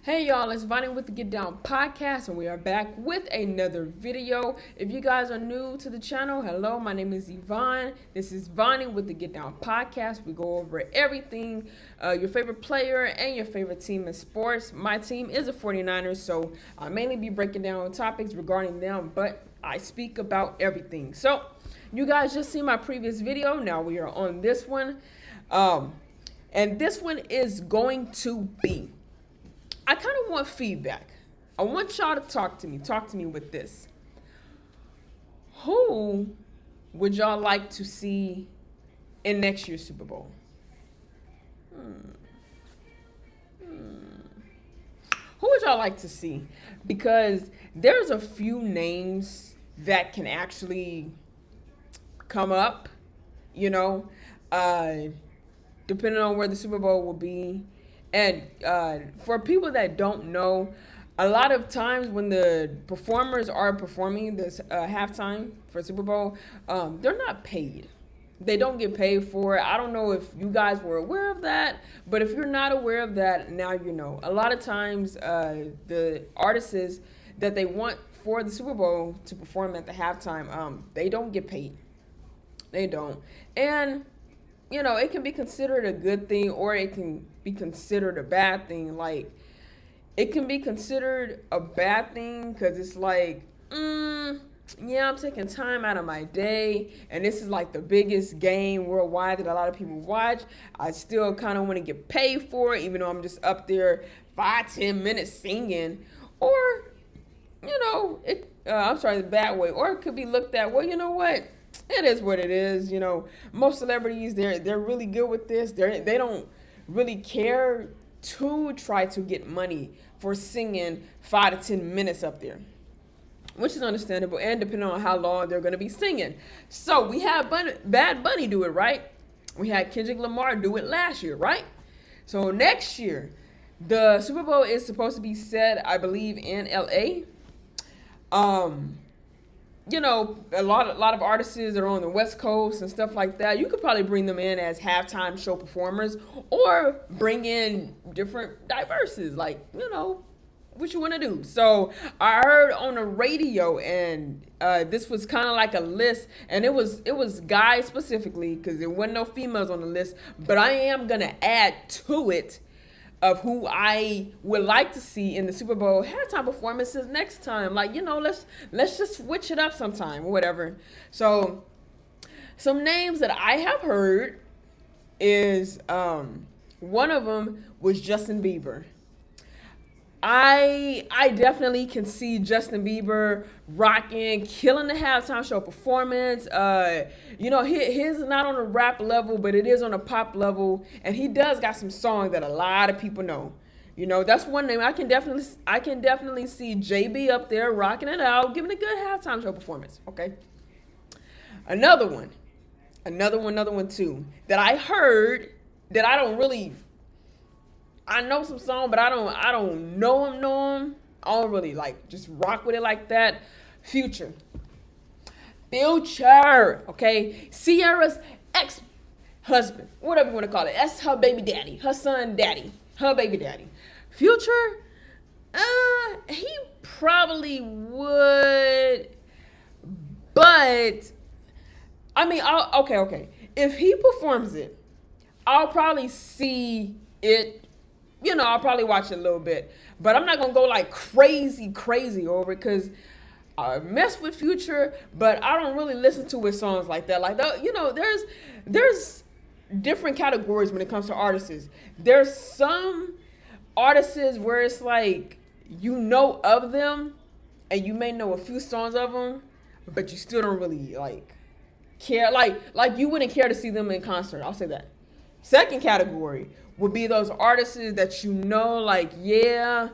Hey y'all, it's Vonnie with the Get Down Podcast, and we are back with another video. If you guys are new to the channel, hello, my name is Yvonne. This is Vonnie with the Get Down Podcast. We go over everything, your favorite player and your favorite team in sports. My team is the 49ers, so I'll mainly be breaking down topics regarding them, but I speak about everything. So, you guys just seen my previous video. Now we are on this one. And this one is going to be, I kind of want feedback. I want y'all to talk to me. Talk to me with this. Who would y'all like to see in next year's Super Bowl? Who would y'all like to see? Because there's a few names that can actually come up, you know, depending on where the Super Bowl will be. And for people that don't know, a lot of times when the performers are performing this halftime for Super Bowl, they're not paid. They don't get paid for it. I don't know if you guys were aware of that, but if you're not aware of that, now you know. A lot of times the artists that they want for the Super Bowl to perform at the halftime, they don't get paid. They don't. And you know, it can be considered a good thing or it can be considered a bad thing. Like, it can be considered a bad thing because it's like, yeah, I'm taking time out of my day, and this is like the biggest game worldwide that a lot of people watch. I still kind of want to get paid for it, even though I'm just up there 5-10 minutes singing. Or, you know, I'm sorry, the bad way. Or it could be looked at, well, you know what? It is what it is. You know, most celebrities, they're really good with this. They don't really care to try to get money for singing 5 to 10 minutes up there, which is understandable, and depending on how long they're going to be singing. So we had Bad Bunny do it, right? We had Kendrick Lamar do it last year, right? So next year, the Super Bowl is supposed to be set, I believe, in LA. You know, a lot of artists that are on the West Coast and stuff like that, you could probably bring them in as halftime show performers, or bring in different diverses, like, you know, what you want to do. So I heard on the radio, and this was kind of like a list, and it was guys specifically, because there wasn't no females on the list, but I am gonna add to it of who I would like to see in the Super Bowl halftime performances next time. Like, you know, let's just switch it up sometime or whatever. So some names that I have heard is one of them was Justin Bieber. I definitely can see Justin Bieber rocking, killing the halftime show performance. You know, his is not on a rap level, but it is on a pop level, and he does got some songs that a lot of people know. You know, that's one name. I can definitely see JB up there rocking it out, giving a good halftime show performance. Okay. Another one too that I heard that I don't really. I know some song, but I don't know him. I don't really like just rock with it like that. Future, okay? Sierra's ex-husband, whatever you want to call it. That's her baby daddy, her son daddy, her baby daddy. Future, he probably would, but I mean, okay. If he performs it, I'll probably see it. You know, I'll probably watch it a little bit, but I'm not gonna go like crazy over it, because I mess with Future, but I don't really listen to his songs like that. Like, you know, there's different categories when it comes to artists. There's some artists where it's like, you know of them, and you may know a few songs of them, but you still don't really like care. Like you wouldn't care to see them in concert. I'll say that. Second category would be those artists that like, yeah,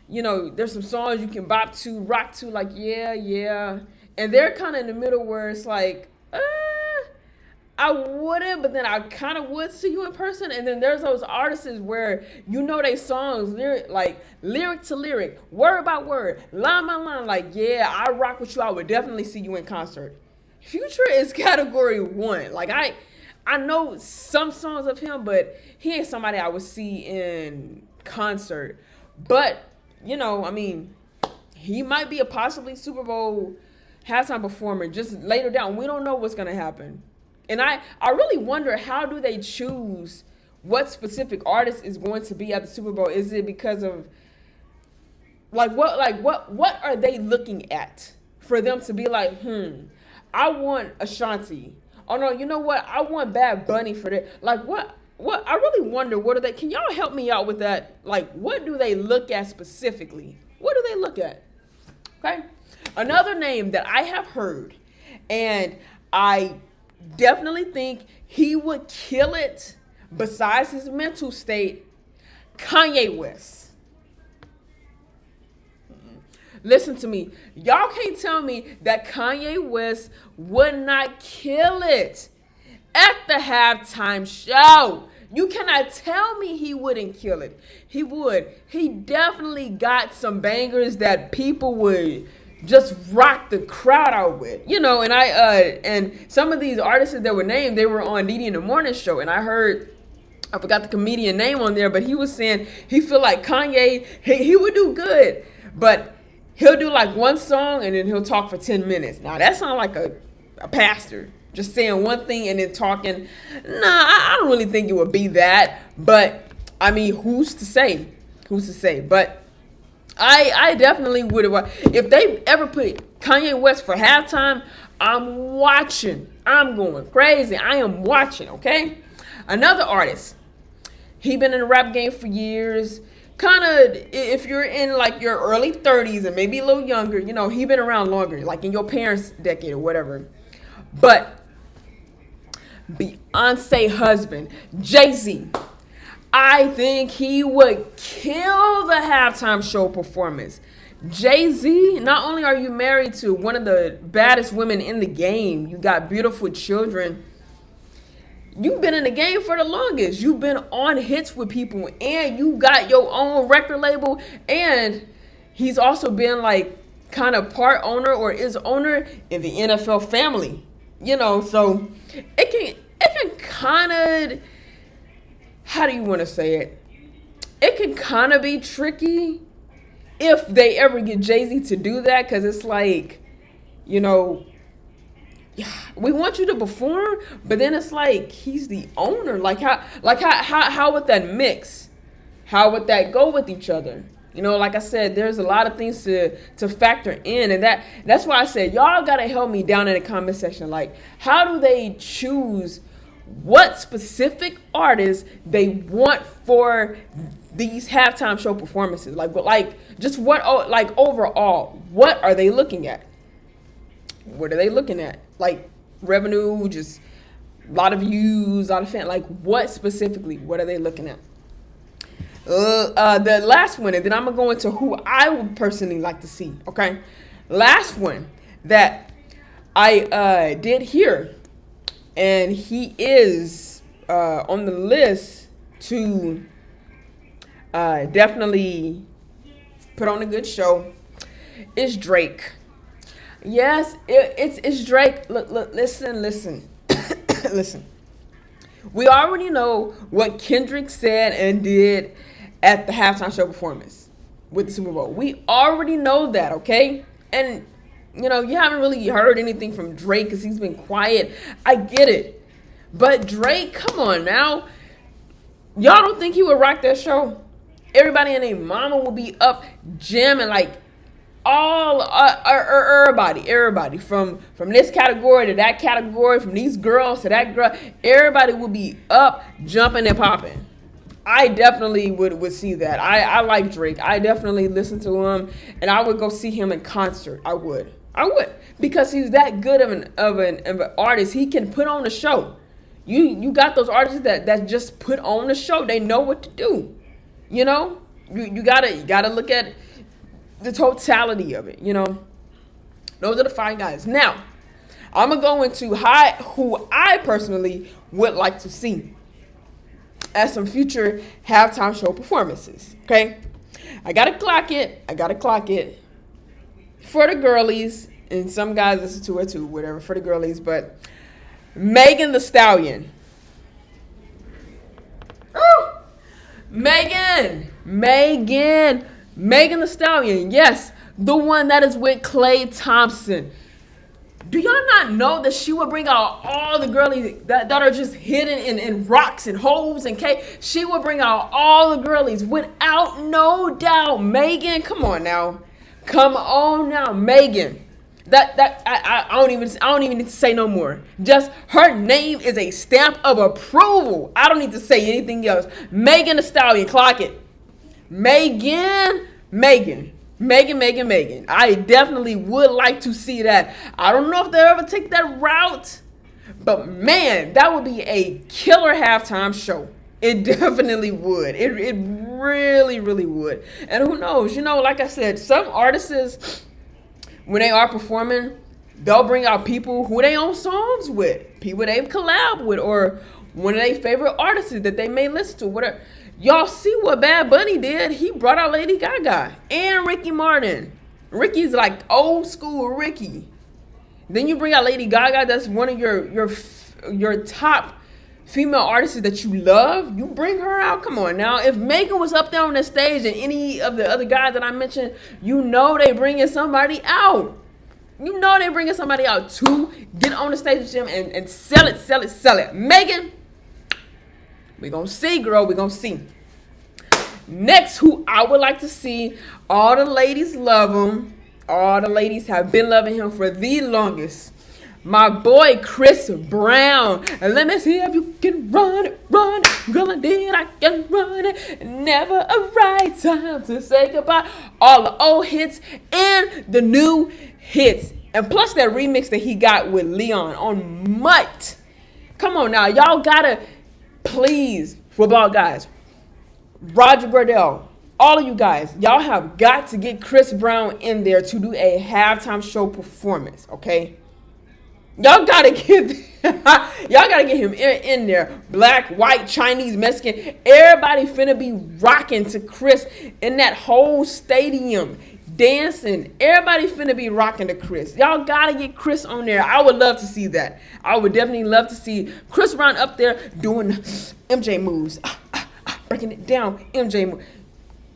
there's some songs you can bop to, rock to, like, yeah, yeah. And they're kind of in the middle where it's like, I wouldn't, but then I kind of would see you in person. And then there's those artists where they songs, lyric to lyric, word by word, line by line. Like, yeah, I rock with you. I would definitely see you in concert. Future is category 1. Like, I know some songs of him, but he ain't somebody I would see in concert. But, he might be a possibly Super Bowl halftime performer just later down. We don't know what's going to happen. And I really wonder, how do they choose what specific artist is going to be at the Super Bowl? Is it because of what are they looking at for them to be like, I want Ashanti. Oh no, you know what? I want Bad Bunny for that. Like what I really wonder, what are they, can y'all help me out with that? Like, what do they look at specifically? What do they look at? Okay. Another name that I have heard, and I definitely think he would kill it besides his mental state, Kanye West. Listen to me. Y'all can't tell me that Kanye West would not kill it at the halftime show. You cannot tell me he wouldn't kill it. He would. He definitely got some bangers that people would just rock the crowd out with, and and some of these artists that were named, they were on Didi in the Morning Show, and I heard, I forgot the comedian name on there, but he was saying he feel like Kanye, he would do good, but he'll do like one song and then he'll talk for 10 minutes. Now that sounds like a pastor just saying one thing and then talking. Nah, I don't really think it would be that, but I mean, who's to say? But I definitely would have. If they ever put Kanye West for halftime, I'm watching. I'm going crazy. I am watching, okay? Another artist. He been in the rap game for years. Kind of, if you're in like your early 30s and maybe a little younger, he been around longer, like in your parents' decade or whatever. But Beyonce husband, Jay-Z, I think he would kill the halftime show performance. Jay-Z, not only are you married to one of the baddest women in the game, you got beautiful children, you've been in the game for the longest. You've been on hits with people, and you got your own record label, and he's also been like kind of part owner or is owner in the NFL family. So it can kind of, how do you want to say it? It can kind of be tricky if they ever get Jay-Z to do that, because it's like, we want you to perform, but then it's like he's the owner. How would that mix? How would that go with each other? Like I said, there's a lot of things to factor in, and that's why I said y'all gotta help me down in the comment section. Like, how do they choose what specific artists they want for these halftime show performances? Just what, like, overall, what are they looking at? What are they looking at? Like, revenue, just a lot of views, a lot of fans. Like, what specifically? What are they looking at? The last one, and then I'm going to go into who I would personally like to see, okay? Last one that I did hear, and he is on the list to definitely put on a good show, is Drake. Yes, it's Drake. Look, listen. Listen. We already know what Kendrick said and did at the halftime show performance with the Super Bowl. We already know that, okay? And, you haven't really heard anything from Drake because he's been quiet. I get it. But Drake, come on now. Y'all don't think he would rock that show? Everybody and their mama will be up jamming, like, everybody from this category to that category, from these girls to that girl, everybody will be up, jumping and popping. I definitely would see that. I like Drake. I definitely listen to him, and I would go see him in concert. I would, because he's that good of an artist. He can put on a show. You got those artists that just put on the show. They know what to do. You know, you gotta look at the totality of it. You know, those are the 5 guys. Now, I'm gonna go into who I personally would like to see as some future halftime show performances. Okay, I gotta clock it. For the girlies, and some guys listen to it too, whatever, for the girlies, but Megan Thee Stallion. Oh, Megan Thee Stallion, yes, the one that is with Klay Thompson. Do y'all not know that she would bring out all the girlies that are just hidden in rocks and holes and cave? She would bring out all the girlies without no doubt. Megan, come on now, Megan. I don't even need to say no more. Just her name is a stamp of approval. I don't need to say anything else. Megan Thee Stallion, clock it. Megan. I definitely would like to see that. I don't know if they'll ever take that route, but man, that would be a killer halftime show. It definitely would. It really, really would. And who knows? You know, like I said, some artists, when they are performing, they'll bring out people who they own songs with, people they've collabed with, or one of their favorite artists that they may listen to, whatever. Y'all see what Bad Bunny did? He brought out Lady Gaga and Ricky Martin. Ricky's like old school Ricky. Then you bring out Lady Gaga, that's one of your top female artists that you love. You bring her out. Come on now. If Megan was up there on the stage and any of the other guys that I mentioned, you know they bringing somebody out. You know they bringing somebody out to get on the stage with them and sell it. Megan, we're going to see, girl. We're going to see. Next, who I would like to see, all the ladies love him. All the ladies have been loving him for the longest. My boy, Chris Brown. And let me see if you can run it. Girl, indeed I can run it. Never a right time to say goodbye. All the old hits and the new hits. And plus that remix that he got with Leon on Mutt. Come on now. Y'all gotta, please, football guys, Roger Goodell, all of you guys, y'all have got to get Chris Brown in there to do a halftime show performance, okay? Y'all gotta get him in there. Black, white, Chinese, Mexican. Everybody finna be rocking to Chris in that whole stadium, dancing. Everybody finna be rocking to Chris. Y'all gotta get Chris on there. I would love to see that. I would definitely love to see Chris Brown up there doing MJ moves. Breaking it down, MJ moves.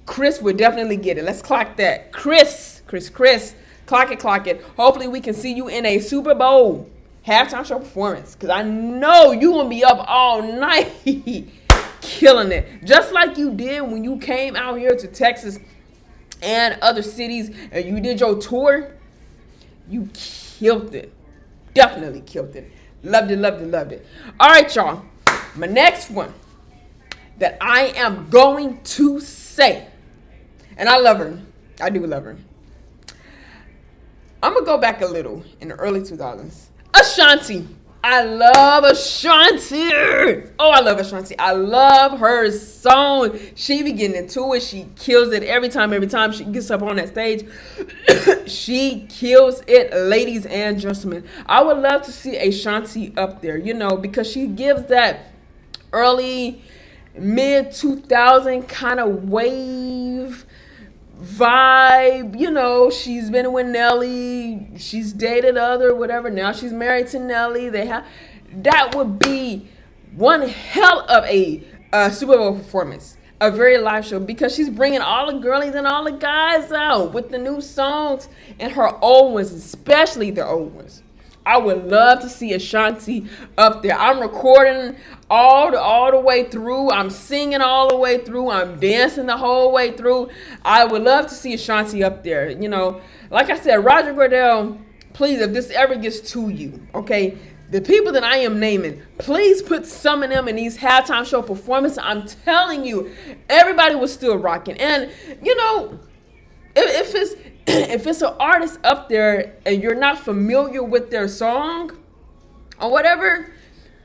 Chris would definitely get it. Let's clock that. Chris. Clock it. Hopefully we can see you in a Super Bowl halftime show performance. Because I know you going to be up all night killing it. Just like you did when you came out here to Texas and other cities and you did your tour. You killed it. Definitely killed it. Loved it. All right, y'all. My next one that I am going to say, and I love her. I do love her. I'm going to go back a little in the early 2000s. Ashanti. I love Ashanti. Oh, I love Ashanti. I love her song. She be getting into it. She kills it every time she gets up on that stage. She kills it, ladies and gentlemen. I would love to see Ashanti up there, you know, because she gives that early, mid 2000 kind of wave vibe. You know, she's been with Nelly, she's dated other whatever, now she's married to Nelly. That would be one hell of a Super Bowl performance, a very live show, because she's bringing all the girlies and all the guys out with the new songs and her old ones, especially the old ones. I would love to see Ashanti up there. I'm recording all the way through. I'm singing all the way through. I'm dancing the whole way through. I would love to see Ashanti up there. You know, like I said, Roger Goodell, please, if this ever gets to you, okay, the people that I am naming, please put some of them in these halftime show performances. I'm telling you, everybody was still rocking. And, you know, if it's an artist up there and you're not familiar with their song or whatever,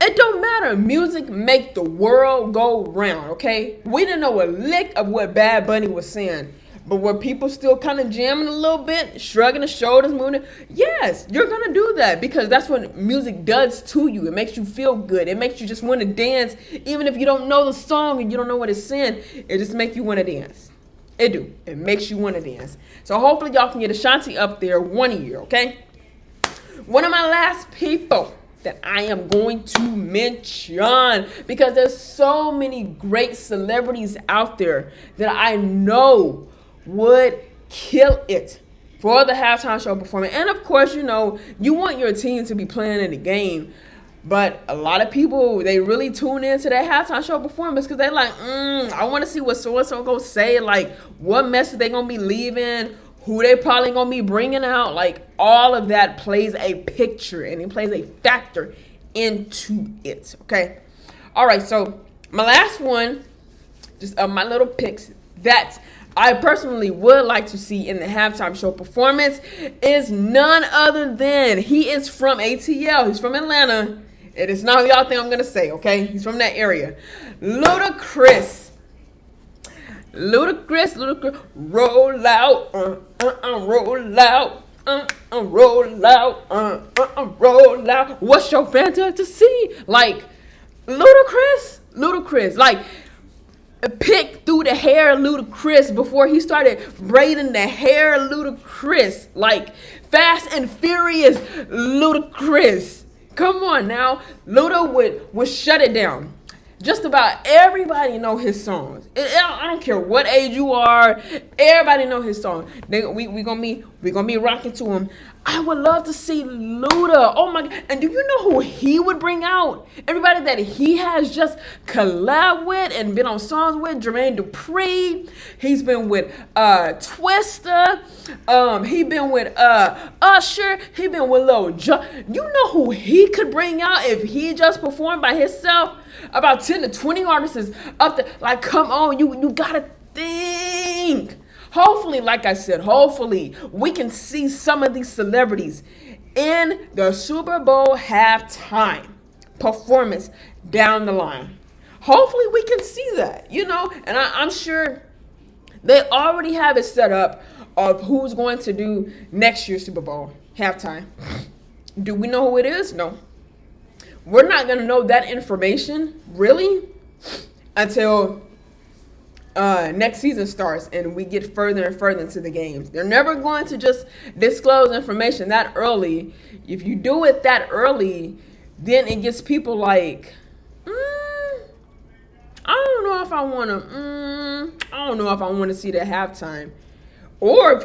It don't matter. Music make the world go round, okay? We didn't know a lick of what Bad Bunny was saying. But were people still kind of jamming a little bit, shrugging the shoulders, moving? Yes, you're going to do that because that's what music does to you. It makes you feel good. It makes you just want to dance. Even if you don't know the song and you don't know what it's saying, it just makes you want to dance. It do. It makes you want to dance. So hopefully y'all can get Ashanti up there one year, okay? One of my last people that I am going to mention, because there's so many great celebrities out there that I know would kill it for the halftime show performance. And of course, you know, you want your team to be playing in the game, but a lot of people, they really tune into that halftime show performance because they're like, I want to see what so-and-so gonna say, like what message they gonna be leaving, who they probably gonna be bringing out. Like all of that plays a picture and it plays a factor into it, okay? All right, so my last one, just my little picks that I personally would like to see in the halftime show performance is none other than, he is from ATL. He's from Atlanta. It is not what y'all think I'm going to say, okay? He's from that area. Ludacris. Ludacris, roll out, roll out, roll out, roll out. What's your fantasy? Like, Ludacris, like, pick through the hair Ludacris before he started braiding the hair Ludacris, like Fast and Furious Ludacris. Come on now, Luda would shut it down. Just about everybody know his songs. I don't care what age you are. Everybody know his song. We gonna be rocking to him. I would love to see Luda. Oh my God! And do you know who he would bring out? Everybody that he has just collabed with and been on songs with. Jermaine Dupri. He's been with Twista. He been with Usher. He been with Lil Jon. You know who he could bring out if he just performed by himself? About 10 to 20 artists up there. Like, come on, you gotta think. Hopefully, like I said, hopefully we can see some of these celebrities in the Super Bowl halftime performance down the line. Hopefully we can see that, you know, and I'm sure they already have it set up of who's going to do next year's Super Bowl halftime. Do we know who it is? No. We're not going to know that information, really, until next season starts and we get further and further into the games. They're never going to just disclose information that early. If you do it that early, then it gets people like, I don't know if I want to see that halftime. Or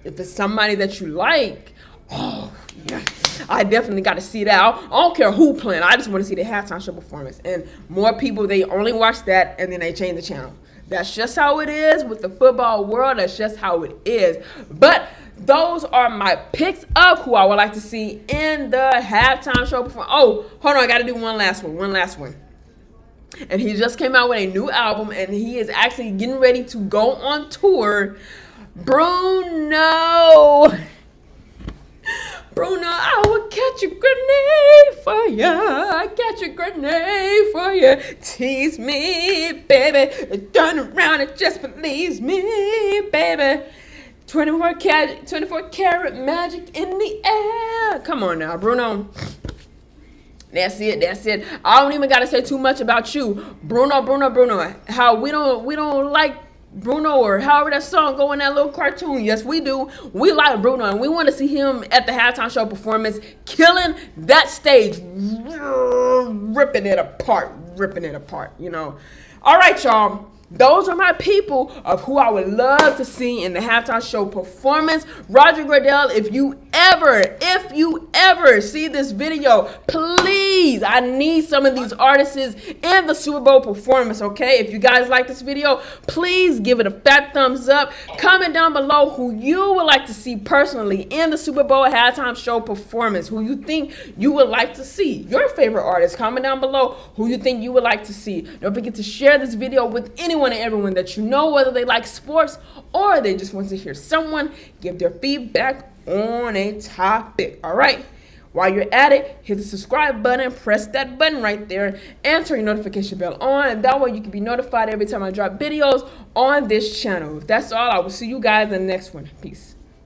if it's somebody that you like, oh yeah, I definitely got to see that. I don't care who playing. I just want to see the halftime show performance. And more people, they only watch that and then they change the channel. That's just how it is with the football world. That's just how it is. But those are my picks of who I would like to see in the halftime show performance. Oh, hold on. I got to do one last one. And he just came out with a new album and he is actually getting ready to go on tour. Bruno, I will catch a grenade for ya. I catch a grenade for ya. Tease me, baby. Turn around and just please me, baby. 24 karat magic in the air. Come on now, Bruno. That's it. I don't even gotta say too much about you, Bruno. How we don't like Bruno, or however that song go in that little cartoon. Yes, we do. We like Bruno, and we want to see him at the halftime show performance, killing that stage, ripping it apart, you know. All right, y'all. Those are my people of who I would love to see in the halftime show performance. Roger Goodell, if you ever see this video, please, I need some of these artists in the Super Bowl performance, okay? If you guys like this video, please give it a fat thumbs up. Comment down below who you would like to see personally in the Super Bowl halftime show performance, who you think you would like to see. Your favorite artist. Comment down below who you think you would like to see. Don't forget to share this video with anyone and everyone that you know, whether they like sports or they just want to hear someone give their feedback on a topic. All right, While you're at it, hit the subscribe button, press that button right there, and turn your notification bell on. And that way you can be notified every time I drop videos on this channel. If that's all, I will see you guys in the next one. Peace.